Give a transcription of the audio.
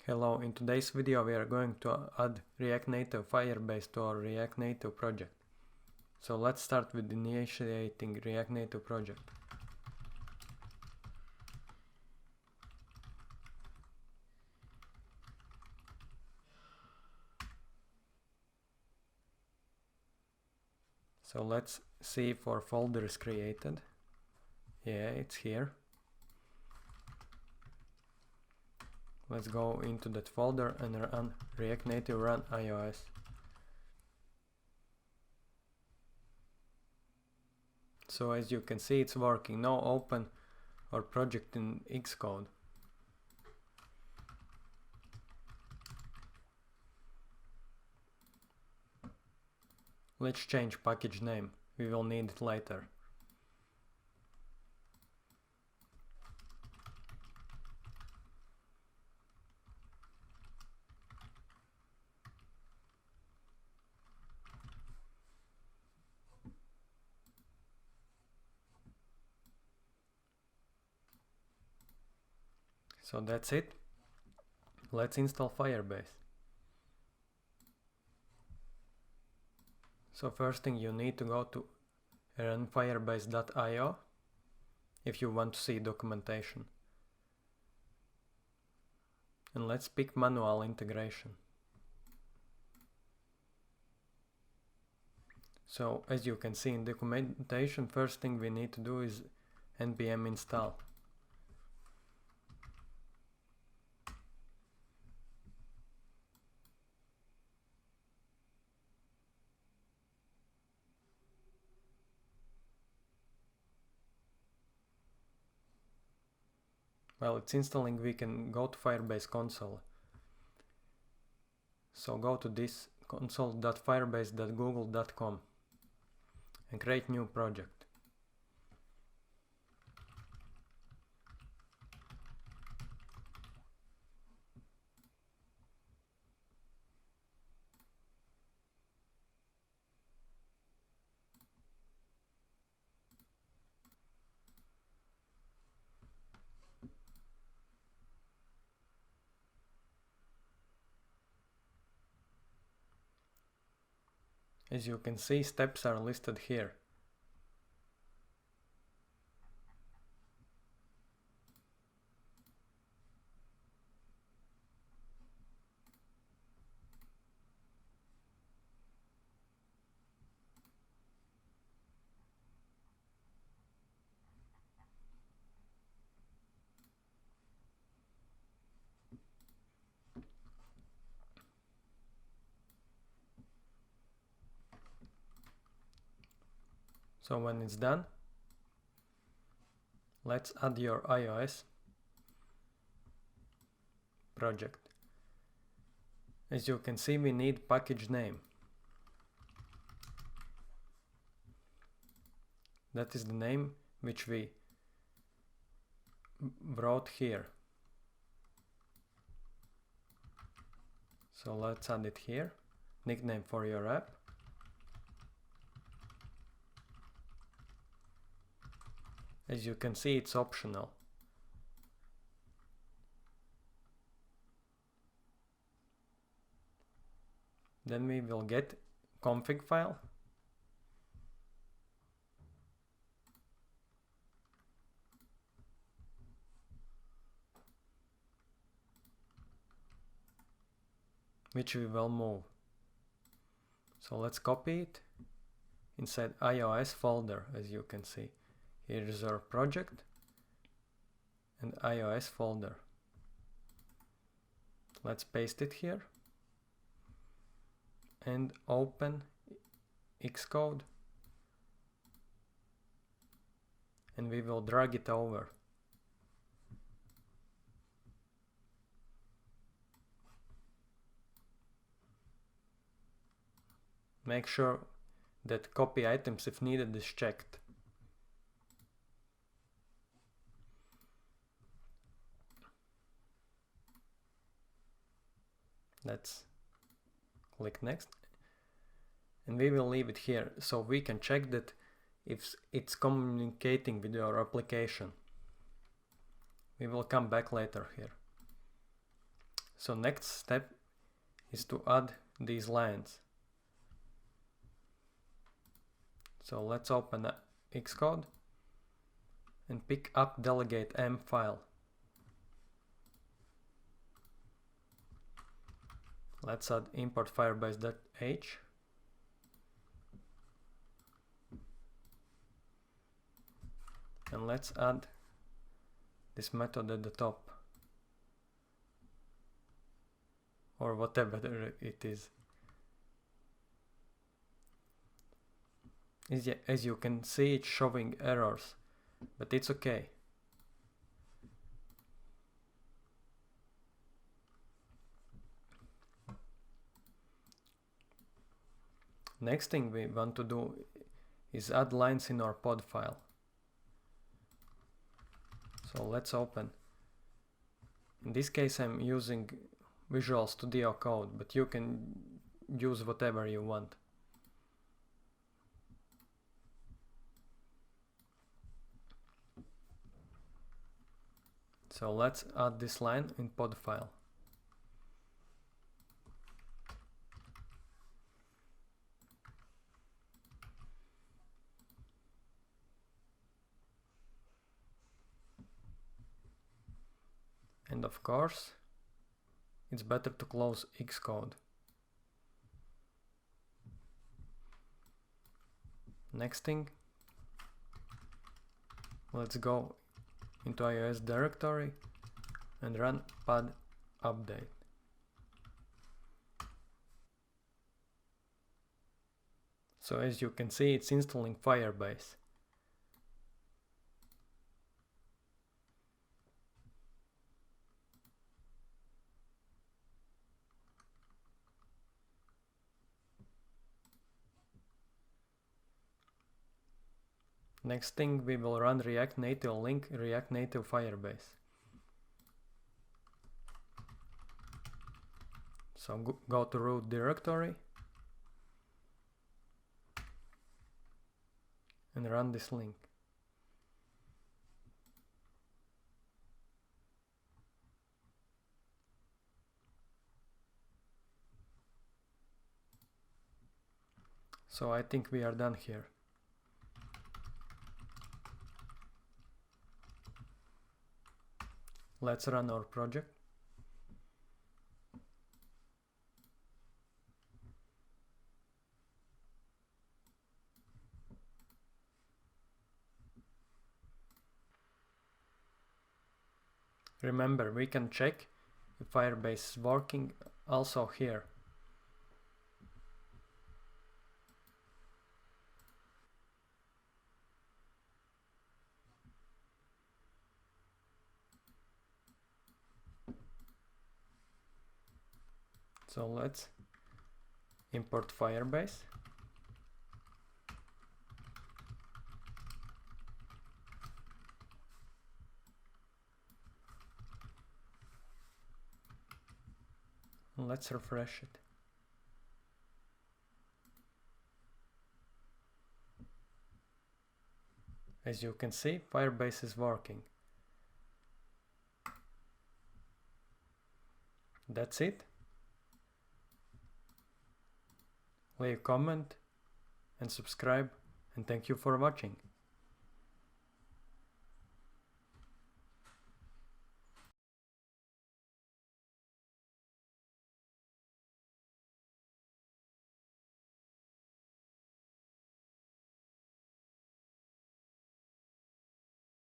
Hello, in today's video we are going to add React Native Firebase to our React Native project. So let's start with initiating React Native project. So let's see if our folder is created. Yeah, it's here. Let's go into that folder and run React Native run iOS. So as you can see, it's working. Now open our project in Xcode. Let's change package name. We will need it later. So that's it. Let's install Firebase. So first thing, you need to go to run firebase.io if you want to see documentation. And let's pick manual integration. So as you can see in documentation, first thing we need to do is npm install. While it's installing, we can go to Firebase console. So go to this console.firebase.google.com and create new project. As you can see, steps are listed here. So when it's done, let's add your iOS project. As you can see, we need package name. That is the name which we wrote here. So let's add it here. Nickname for your app. As you can see, it's optional. Then we will get config file. Which we will move. So let's copy it inside iOS folder, as you can see. Here is our project and iOS folder. Let's paste it here and open Xcode, and we will drag it over. Make sure that copy items if needed is checked. Let's click next, and we will leave it here so we can check that if it's communicating with your application. We will come back later here. So next step is to add these lines. So let's open Xcode and pick up delegate m file. Let's add import firebase.h. And let's add this method at the top, or whatever it is. As you can see, it's showing errors, but it's okay. Next thing we want to do is add lines in our pod file. So let's open. In this case I'm using Visual Studio Code, but you can use whatever you want. So let's add this line in pod file. And of course, it's better to close Xcode. Next thing, let's go into iOS directory and run pad update. So as you can see, it's installing Firebase. Next thing, we will run React Native link react-native-firebase. So go to root directory and run this link. So I think we are done here. Let's run our project. Remember, we can check if Firebase is working also here. So let's import Firebase. Let's refresh it. As you can see, Firebase is working. That's it. Leave a comment and subscribe, and thank you for watching.